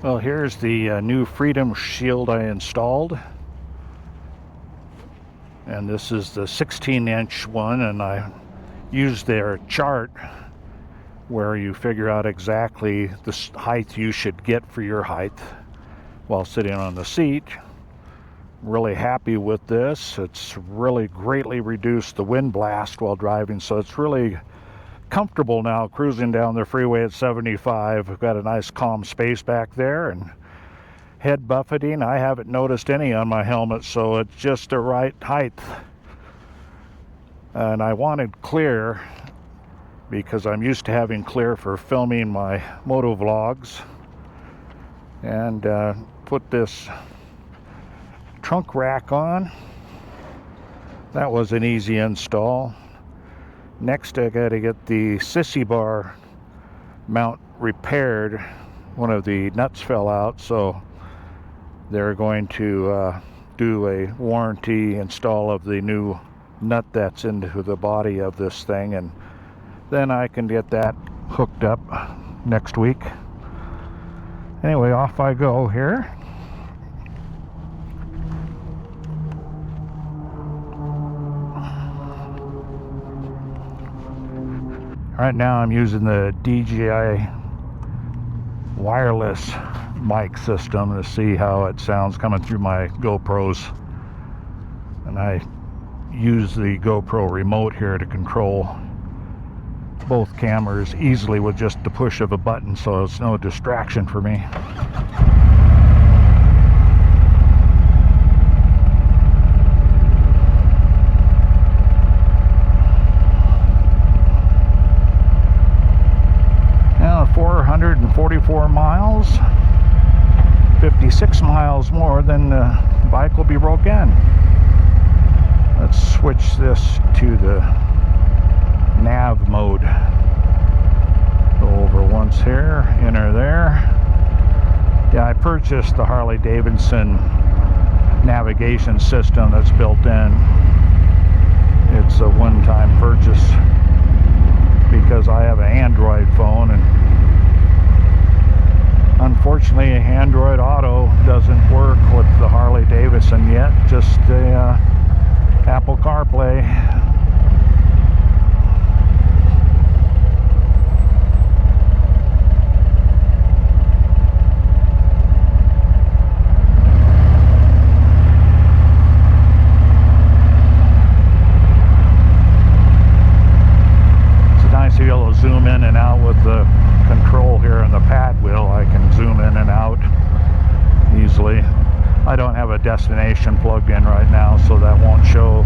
Well, here's the new Freedom Shield I installed, and this is the 16-inch one, and I used their chart where you figure out exactly the height you should get for your height while sitting on the seat. Really happy with this. It's really greatly reduced the wind blast while driving, so it's really comfortable now cruising down the freeway at 75. I've got a nice calm space back there, and head buffeting, I haven't noticed any on my helmet, so it's just the right height. And I wanted clear because I'm used to having clear for filming my moto vlogs, and put this trunk rack on. That was an easy install. Next, I got to get the sissy bar mount repaired. One of the nuts fell out, so they're going to do a warranty install of the new nut that's into the body of this thing, and then I can get that hooked up next week. Anyway, off I go here. Right now I'm using the DJI wireless mic system to see how it sounds coming through my GoPros, and I use the GoPro remote here to control both cameras easily with just the push of a button, so it's no distraction for me. Now 444 miles, 56 miles more, then the bike will be broken. Let's switch this to the nav mode. Go over once here, enter there. Yeah, I purchased the Harley-Davidson navigation system that's built in. It's a one-time purchase because I have an Android phone, and unfortunately Android Auto doesn't work with the Harley-Davidson yet, just Apple CarPlay. To be able to zoom in and out with the control here on the pad wheel. I can zoom in and out easily. I don't have a destination plugged in right now, so that won't show.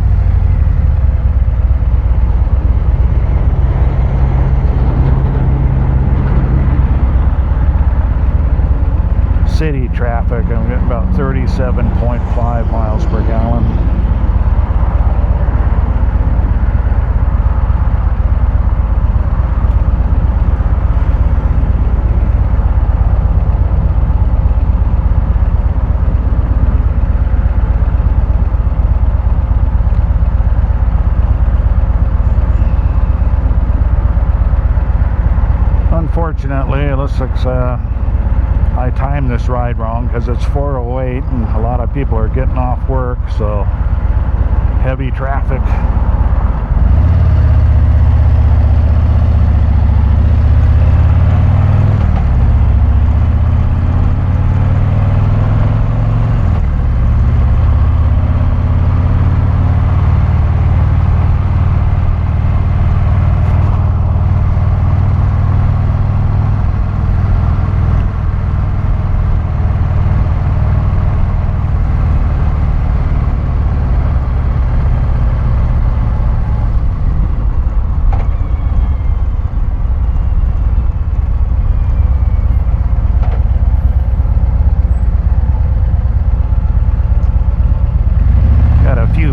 City traffic, I'm getting about 37.5 miles per gallon. Unfortunately, it looks like I timed this ride wrong because it's 4:08 and a lot of people are getting off work, so heavy traffic.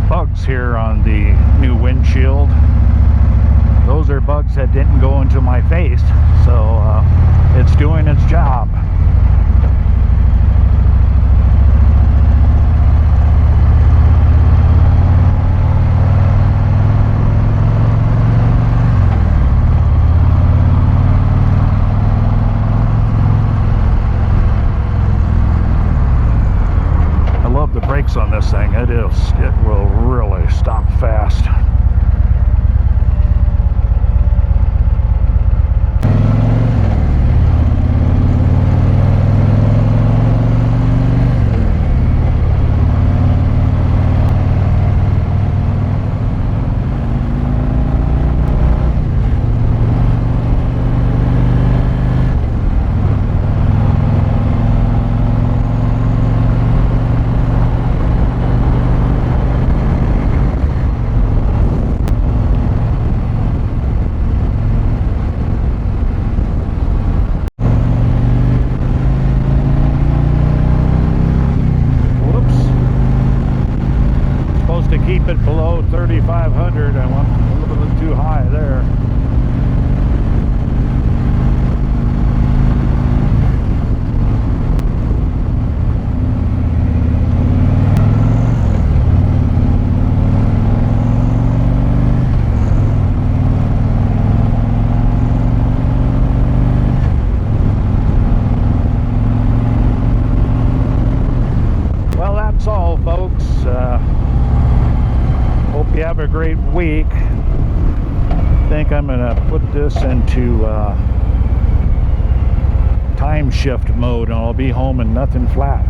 Bugs here on the new windshield. Those are bugs that didn't go into my face, so it's doing its job. thing. It will really stop fast. Keep it below 3,500. I went a little bit too high there. Well, that's all, folks. Hope you have a great week. I think I'm gonna put this into time shift mode and I'll be home and nothing flat.